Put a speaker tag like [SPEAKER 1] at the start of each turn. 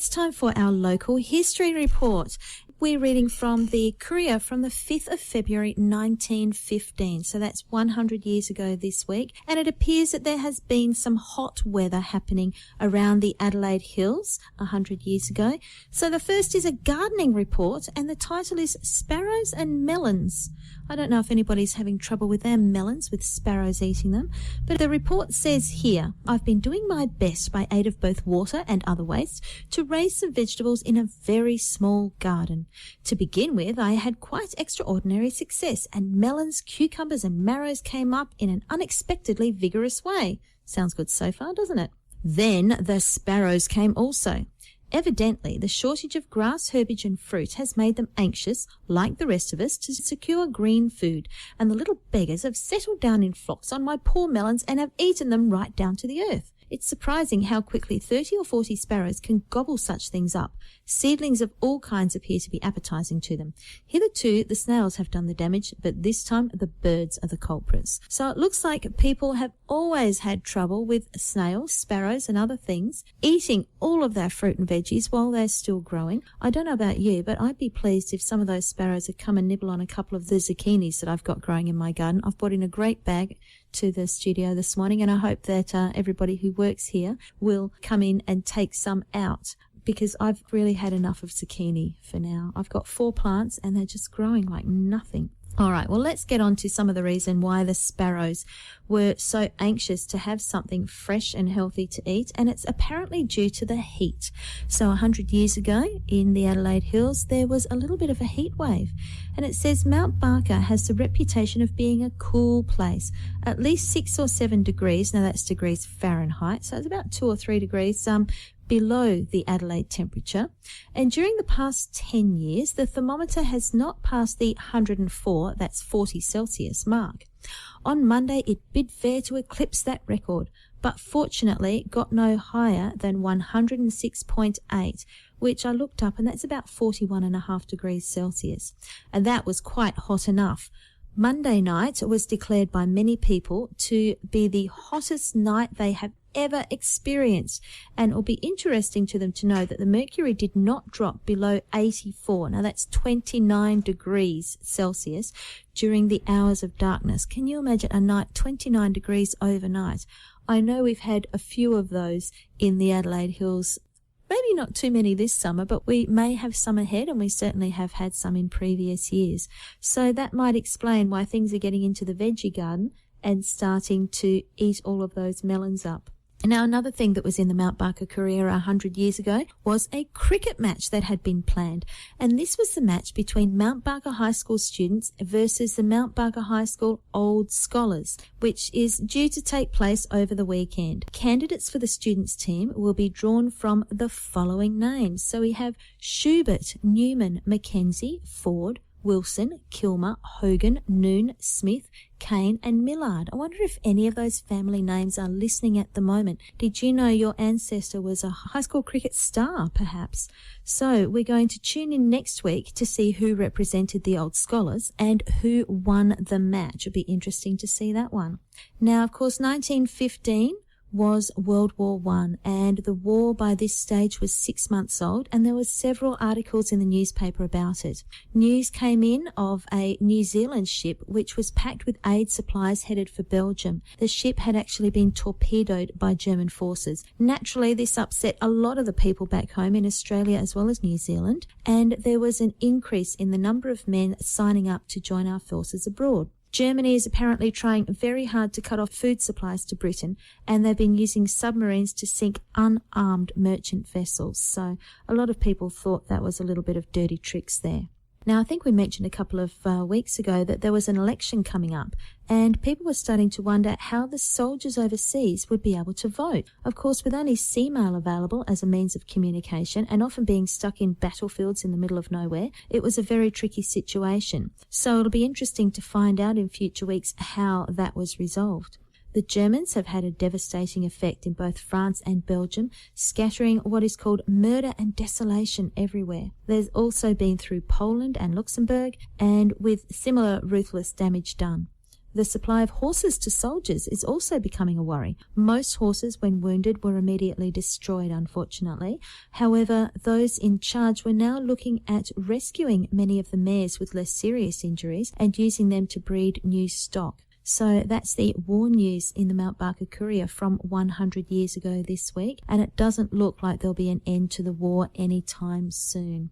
[SPEAKER 1] It's time for our local history report. We're reading from the Courier from the 5th of February 1915, so that's 100 years ago this week, and it appears that there has been some hot weather happening around the Adelaide Hills 100 years ago. So the first is a gardening report, and the title is Sparrows and Melons. I don't know if anybody's having trouble with their melons, with sparrows eating them, but the report says here, I've been doing my best by aid of both water and other waste to raise some vegetables in a very small garden. To begin with, I had quite extraordinary success, and melons, cucumbers and marrows came up in an unexpectedly vigorous way. Sounds good so far, doesn't it? Then the sparrows came also. Evidently, the shortage of grass, herbage and fruit has made them anxious, like the rest of us, to secure green food, and the little beggars have settled down in flocks on my poor melons and have eaten them right down to the earth. It's surprising how quickly 30 or 40 sparrows can gobble such things up. Seedlings of all kinds appear to be appetizing to them. Hitherto, the snails have done the damage, but this time the birds are the culprits. So it looks like people have always had trouble with snails, sparrows and other things eating all of their fruit and veggies while they're still growing. I don't know about you, but I'd be pleased if some of those sparrows had come and nibble on a couple of the zucchinis that I've got growing in my garden. I've brought in a great bag to the studio this morning, and I hope that everybody who works here will come in and take some out, because I've really had enough of zucchini for now. I've got 4 plants and they're just growing like nothing. All right, well, let's get on to some of the reason why the sparrows were so anxious to have something fresh and healthy to eat, and it's apparently due to the heat. So 100 years ago in the Adelaide Hills, there was a little bit of a heat wave, and it says Mount Barker has the reputation of being a cool place, at least 6 or 7 degrees. Now that's degrees Fahrenheit, so it's about 2 or 3 degrees below the Adelaide temperature. And during the past 10 years, the thermometer has not passed the 104, that's 40 Celsius mark. On Monday, it bid fair to eclipse that record, but fortunately got no higher than 106.8, which I looked up, and that's about 41.5 degrees Celsius. And that was quite hot enough. Monday night was declared by many people to be the hottest night they have ever experienced, and it will be interesting to them to know that the mercury did not drop below 84. Now that's 29 degrees Celsius during the hours of darkness. Can you imagine a night 29 degrees overnight? I know we've had a few of those in the Adelaide Hills. Maybe not too many this summer, but we may have some ahead, and we certainly have had some in previous years. So that might explain why things are getting into the veggie garden and starting to eat all of those melons up. Now, another thing that was in the Mount Barker Courier 100 years ago was a cricket match that had been planned. And this was the match between Mount Barker High School students versus the Mount Barker High School Old Scholars, which is due to take place over the weekend. Candidates for the students' team will be drawn from the following names. So we have Schubert, Newman, Mackenzie, Ford, Wilson, Kilmer, Hogan, Noon, Smith, Kane and Millard. I wonder if any of those family names are listening at the moment. Did you know your ancestor was a high school cricket star, perhaps? So we're going to tune in next week to see who represented the Old Scholars and who won the match. It'll be interesting to see that one. Now, of course, 1915 was World War I, and the war by this stage was 6 months old, and there were several articles in the newspaper about it. News came in of a New Zealand ship which was packed with aid supplies headed for Belgium. The ship had actually been torpedoed by German forces. Naturally, this upset a lot of the people back home in Australia as well as New Zealand, and there was an increase in the number of men signing up to join our forces abroad. Germany is apparently trying very hard to cut off food supplies to Britain, and they've been using submarines to sink unarmed merchant vessels. So a lot of people thought that was a little bit of dirty tricks there. Now, I think we mentioned a couple of weeks ago that there was an election coming up, and people were starting to wonder how the soldiers overseas would be able to vote. Of course, with only sea mail available as a means of communication and often being stuck in battlefields in the middle of nowhere, it was a very tricky situation. So it'll be interesting to find out in future weeks how that was resolved. The Germans have had a devastating effect in both France and Belgium, scattering what is called murder and desolation everywhere. There's also been through Poland and Luxembourg, and with similar ruthless damage done. The supply of horses to soldiers is also becoming a worry. Most horses, when wounded, were immediately destroyed, unfortunately. However, those in charge were now looking at rescuing many of the mares with less serious injuries and using them to breed new stock. So that's the war news in the Mount Barker Courier from 100 years ago this week, and it doesn't look like there'll be an end to the war anytime soon.